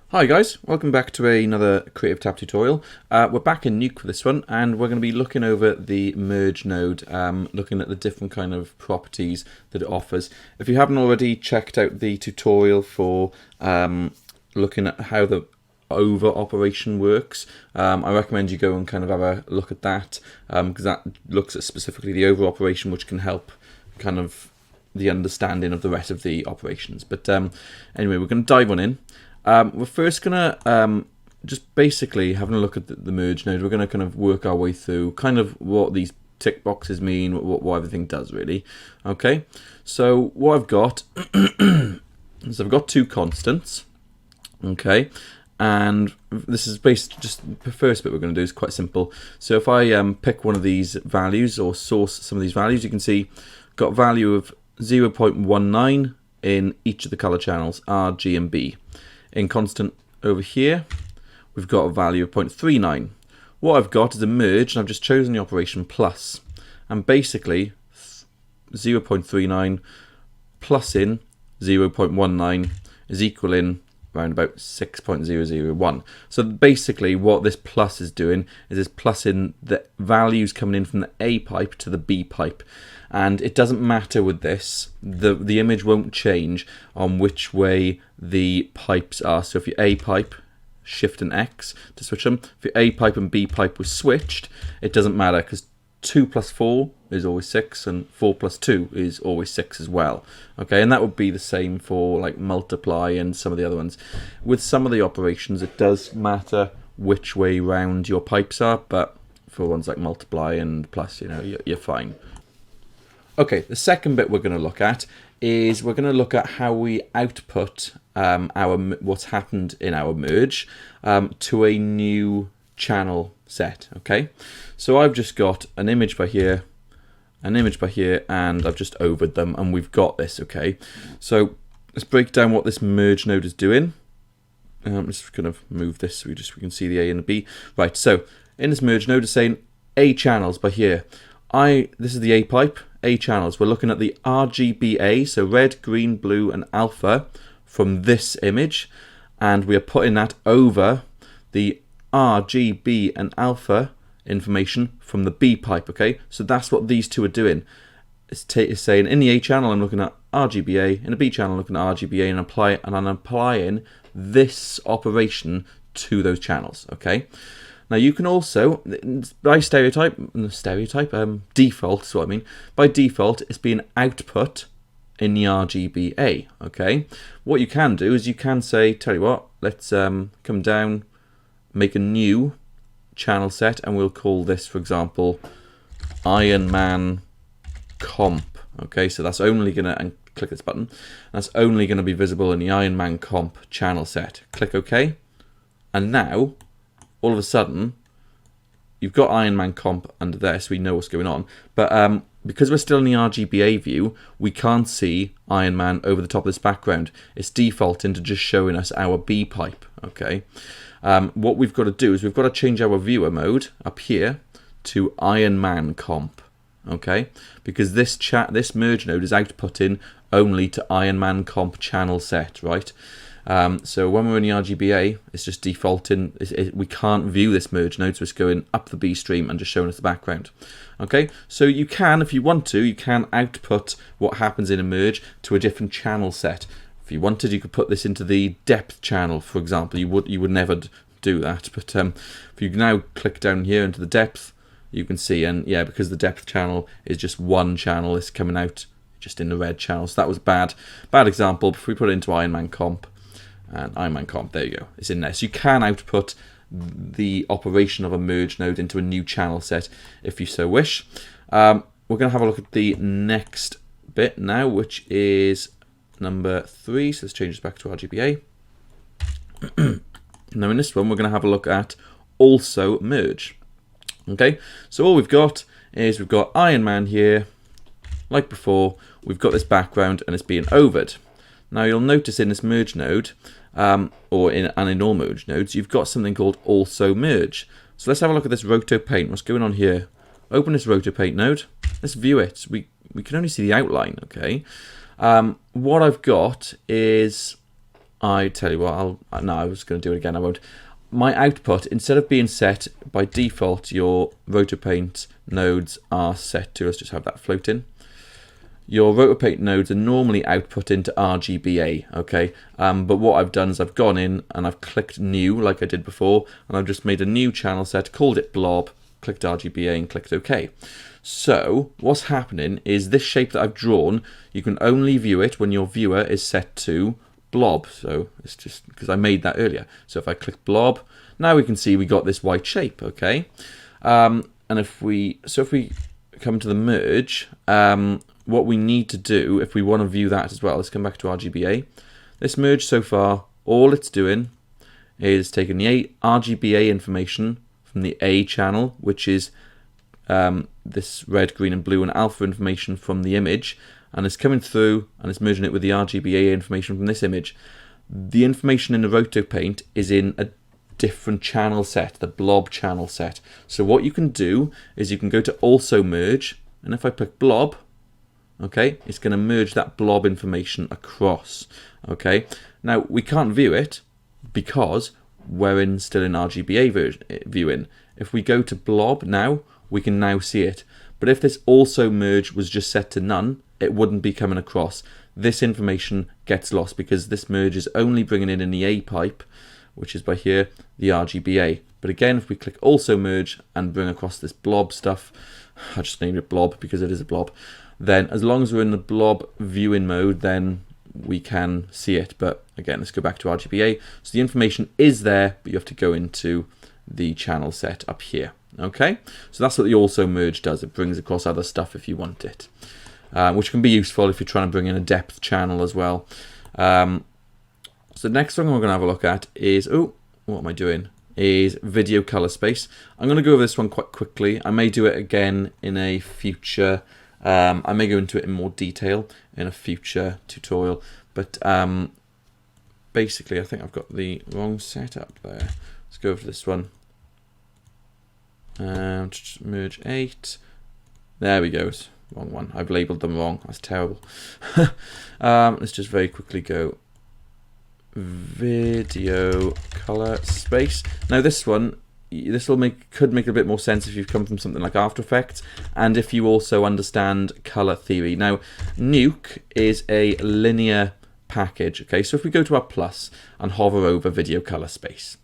Hi guys, welcome back to another Creative Tab tutorial. We're back in Nuke for this one, and we're going to be looking over the merge node, looking at the different kind of properties that it offers. If you haven't already checked out the tutorial for looking at how the over operation works, I recommend you go and kind of have a look at that, because that looks at specifically the over operation, which can help kind of the understanding of the rest of the operations. But anyway, we're going to dive on in. We're first going to just basically having a look at the merge node. We're going to kind of work our way through kind of what these tick boxes mean, what everything does really. Okay, so what I've got is I've got two constants. Okay, and this is based, just the first bit we're going to do is quite simple. So if I pick one of these values or source some of these values, you can see got value of 0.19 in each of the color channels R, G, and B. In constant over here, we've got a value of 0.39. What I've got is a merge, and I've just chosen the operation plus. And basically, 0.39 plus in 0.19 is equaling around about 6.001. So basically what this plus is doing is it's plussing the values coming in from the A pipe to the B pipe. And it doesn't matter with this, the image won't change on which way the pipes are. So if your A pipe, Shift and X to switch them, if your A pipe and B pipe were switched, it doesn't matter, because 2 plus 4 is always 6, and 4 plus 2 is always 6 as well. Okay, and that would be the same for like multiply and some of the other ones. With some of the operations, it does matter which way round your pipes are, but for ones like multiply and plus, you know, you're fine. Okay, the second bit we're going to look at is we're going to look at how we output what's happened in our merge to a new channel set. Okay, so I've just got an image by here, an image by here, and I've just overed them, and we've got this. Okay, so let's break down what this merge node is doing. I'm just going to move this so we can see the A and the B. Right, so in this merge node, it's saying A channels by here. This is the A pipe, A channels. We're looking at the RGBA, so red, green, blue, and alpha from this image, and we are putting that over the RGB and alpha information from the B pipe. Okay, so that's what these two are doing. It's saying in the A channel I'm looking at RGBA, in the B channel I'm looking at RGBA, and I'm applying this operation to those channels. Okay. Now you can also, by default is what I mean. By default, it's being output in the RGBA. Okay. What you can do is you can say, tell you what, let's come down, make a new channel set, and we'll call this, for example, Iron Man Comp. Okay, so that's only gonna, and click this button. That's only gonna be visible in the Iron Man Comp channel set. Click OK, and now, all of a sudden, you've got Iron Man Comp under there, so we know what's going on. But because we're still in the RGBA view, we can't see Iron Man over the top of this background. It's defaulting to just showing us our B pipe. Okay. What we've got to do is we've got to change our viewer mode up here to Iron Man Comp. Okay, because this merge node is outputting only to Iron Man Comp channel set, right? So when we're in the RGBA, it's just defaulting. We can't view this merge node, so it's going up the B stream and just showing us the background. Okay, so you can, if you want to, you can output what happens in a merge to a different channel set. If you wanted, you could put this into the depth channel, for example. You would never do that, but if you now click down here into the depth, you can see, and yeah, because the depth channel is just one channel, it's coming out just in the red channel. So that was bad example. If we put it into Iron Man Comp, and Iron Man Comp, there you go, it's in there. So you can output the operation of a merge node into a new channel set if you so wish. We're going to have a look at the next bit now, which is number 3. So let's change this back to RGBA. Now in this one, we're going to have a look at also merge. Okay, so all we've got is we've got Iron Man here, like before. We've got this background and it's being overed. Now you'll notice in this merge node, or in all merge nodes, you've got something called also merge. So let's have a look at this Rotopaint. What's going on here? Open this Rotopaint node. Let's view it. We can only see the outline. Okay. What I've got is I tell you what, no, I was going to do it again, I won't. My output, instead of being set by default, your Rotopaint nodes are set to, let's just have that float in. Your Rotopaint nodes are normally output into RGBA, okay? But what I've done is I've gone in and I've clicked new like I did before, and I've just made a new channel set, called it blob, clicked RGBA and clicked OK. So what's happening is this shape that I've drawn, you can only view it when your viewer is set to blob. So it's just because I made that earlier. So if I click blob, now we can see we got this white shape, okay? And if we come to the merge, what we need to do if we want to view that as well, let's come back to RGBA. This merge so far, all it's doing is taking the RGBA information from the A channel, which is this red, green and blue, and alpha information from the image, and it's coming through and it's merging it with the RGBA information from this image. The information in the Rotopaint is in a different channel set, the blob channel set. So what you can do is you can go to also merge, and if I pick blob, okay, it's going to merge that blob information across. Okay, now we can't view it because we're still in RGBA viewing. If we go to blob now, we can now see it. But if this also merge was just set to none, it wouldn't be coming across. This information gets lost because this merge is only bringing in the A pipe, which is by here, the RGBA. But again, if we click also merge and bring across this blob stuff, I just named it blob because it is a blob, then as long as we're in the blob viewing mode, then we can see it. But again, let's go back to RGBA. So the information is there, but you have to go into the channel set up here. Okay, so that's what the also merge does. It brings across other stuff if you want it, which can be useful if you're trying to bring in a depth channel as well. So the next thing we're going to have a look at is, what am I doing? Is video color space. I'm going to go over this one quite quickly. I may do it again in a future. I may go into it in more detail in a future tutorial, but basically I think I've got the wrong setup there. Let's go over to this one. Merge 8. There we go. Wrong one. I've labeled them wrong. That's terrible. Let's just very quickly go video color space. Now this one, could make a bit more sense if you've come from something like After Effects and if you also understand color theory. Now Nuke is a linear package. Okay, so if we go to our plus and hover over video color space,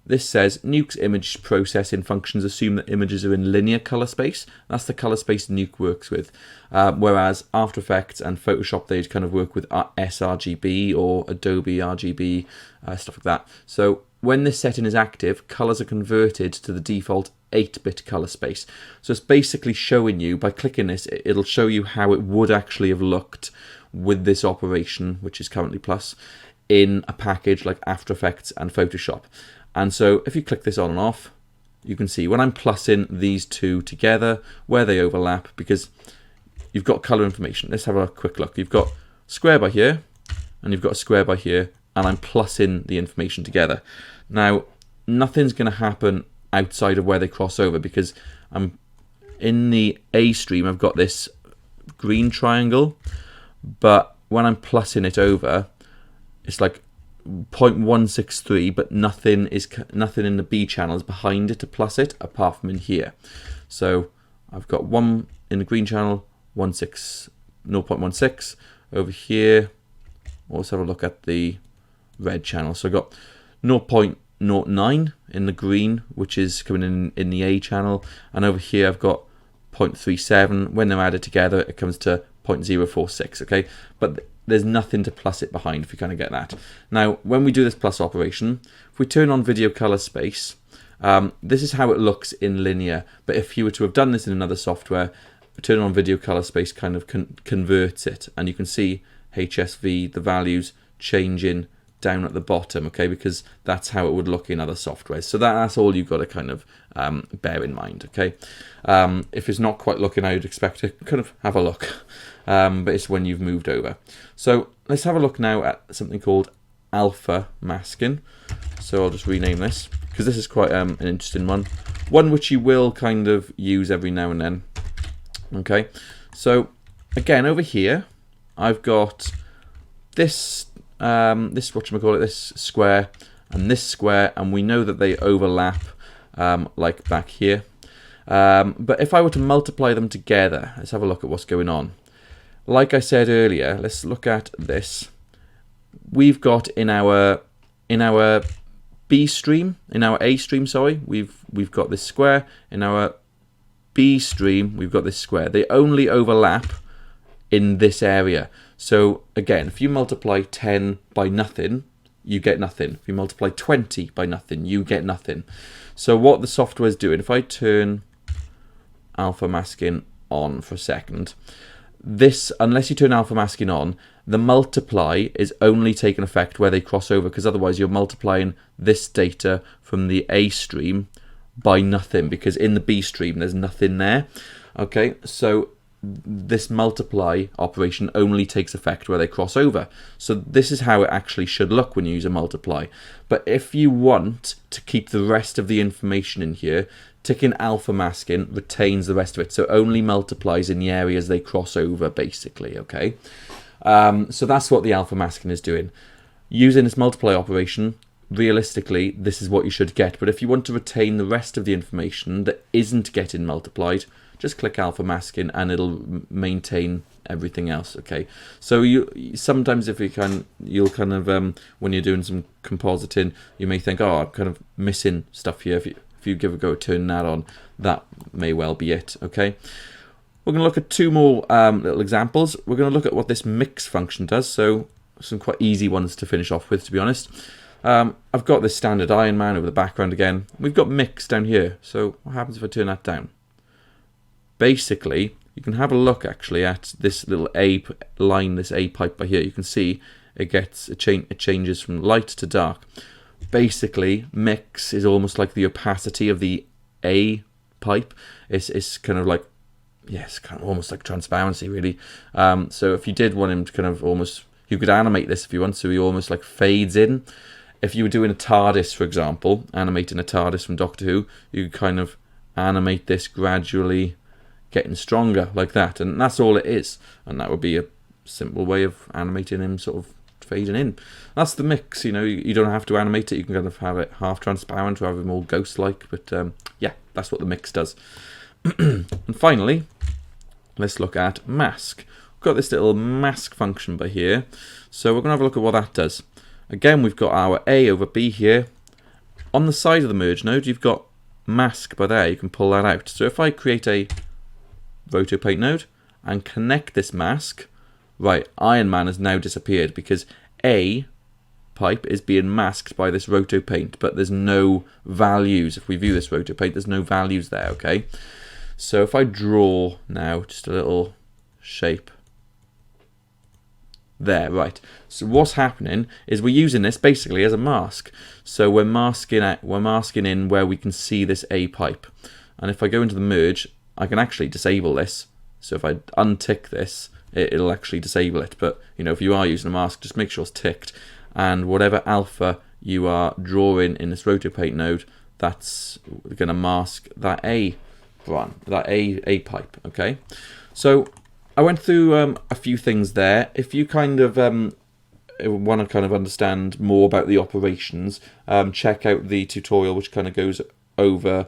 this says Nuke's image processing functions assume that images are in linear color space. That's the color space Nuke works with. Whereas After Effects and Photoshop, they kind of work with sRGB or Adobe RGB, stuff like that. So when this setting is active, colors are converted to the default 8-bit color space. So it's basically showing you, by clicking this, it'll show you how it would actually have looked with this operation, which is currently plus, in a package like After Effects and Photoshop. And so if you click this on and off, you can see when I'm plussing these two together, where they overlap, because you've got color information. Let's have a quick look. You've got square by here, and you've got a square by here, and I'm plussing the information together. Now, nothing's going to happen outside of where they cross over, because I'm in the A stream, I've got this green triangle, but when I'm plussing it over, it's like 0.163, but nothing in the B channel is behind it to plus it, apart from in here. So I've got 1 in the green channel, 0.16 over here. Let's have a look at the red channel. So I've got 0.09 in the green, which is coming in the A channel, and over here I've got 0.37. When they're added together, it comes to 0.046. Okay, but there's nothing to plus it behind, if you kind of get that. Now, when we do this plus operation, if we turn on video color space, this is how it looks in linear. But if you were to have done this in another software, turn on video color space kind of converts it, and you can see HSV, the values changing down at the bottom, okay, because that's how it would look in other softwares. So that's all you've got to kind of bear in mind, okay. If it's not quite looking how you'd expect it, kind of have a look, but it's when you've moved over. So let's have a look now at something called alpha masking. So I'll just rename this, because this is quite an interesting one which you will kind of use every now and then. Okay, so again over here I've got this this square and this square, and we know that they overlap like back here. But if I were to multiply them together, let's have a look at what's going on. Like I said earlier, let's look at this. We've got in our B stream, in our A stream, sorry, we've got this square. In our B stream, we've got this square. They only overlap in this area. So again, if you multiply 10 by nothing, you get nothing. If you multiply 20 by nothing, you get nothing. So what the software is doing, if I turn alpha masking on for a second, this, unless you turn alpha masking on, the multiply is only taking effect where they cross over, because otherwise you're multiplying this data from the A stream by nothing, because in the B stream there's nothing there. Okay, so this multiply operation only takes effect where they cross over. So this is how it actually should look when you use a multiply. But if you want to keep the rest of the information in here, ticking alpha masking retains the rest of it, so only multiplies in the areas they cross over, basically. Okay, so that's what the alpha masking is doing. Using this multiply operation, realistically, this is what you should get. But if you want to retain the rest of the information that isn't getting multiplied, just click alpha masking and it'll maintain everything else. Okay, so you sometimes, if you can, you'll kind of when you're doing some compositing, you may think, oh, I'm kind of missing stuff here. If you give a go at turning that on, that may well be it. Okay, we're going to look at two more little examples. We're going to look at what this mix function does. So some quite easy ones to finish off with, to be honest. I've got this standard Iron Man over the background again. We've got mix down here. So what happens if I turn that down? Basically, you can have a look actually at this little A line, this A pipe by here. You can see it changes from light to dark. Basically, mix is almost like the opacity of the A pipe. It's kind of like, yes, kind of almost like transparency, really. So if you did want him to kind of almost, you could animate this if you want, so he almost like fades in. If you were doing a TARDIS, for example, animating a TARDIS from Doctor Who, you could kind of animate this gradually getting stronger like that, and that's all it is. And that would be a simple way of animating him sort of fading in. That's the mix. You know, you don't have to animate it. You can kind of have it half transparent or have it more ghost-like. But yeah, that's what the mix does. And finally, let's look at mask. We've got this little mask function by here. So we're going to have a look at what that does. Again, we've got our A over B here. On the side of the merge node, you've got mask by there. You can pull that out. So if I create a Rotopaint node and connect this mask, right, Iron Man has now disappeared because A pipe is being masked by this Rotopaint, but there's no values. If we view this Rotopaint, there's no values there. Okay, so if I draw now just a little shape there, right, so what's happening is we're using this basically as a mask. So we're masking in where we can see this A pipe, and if I go into the merge, I can actually disable this. So if I untick this, it'll actually disable it. But you know, if you are using a mask, just make sure it's ticked, and whatever alpha you are drawing in this Rotopaint node, that's going to mask that A pipe. Okay, so I went through a few things there. If you kind of want to kind of understand more about the operations, check out the tutorial which kind of goes over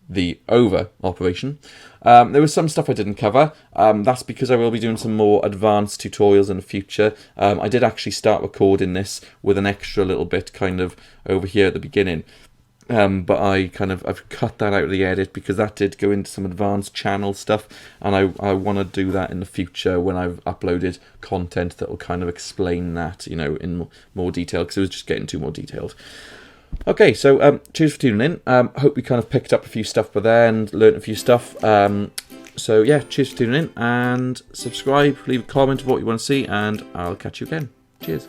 the over operation. There was some stuff I didn't cover. That's because I will be doing some more advanced tutorials in the future. I did actually start recording this with an extra little bit kind of over here at the beginning. But I've cut that out of the edit because that did go into some advanced channel stuff, and I want to do that in the future when I've uploaded content that will kind of explain that, you know, in more detail, because it was just getting too more detailed. Okay, so cheers for tuning in. Hope you kind of picked up a few stuff by there and learnt a few stuff. So yeah, cheers for tuning in, and subscribe, leave a comment of what you want to see, and I'll catch you again. Cheers.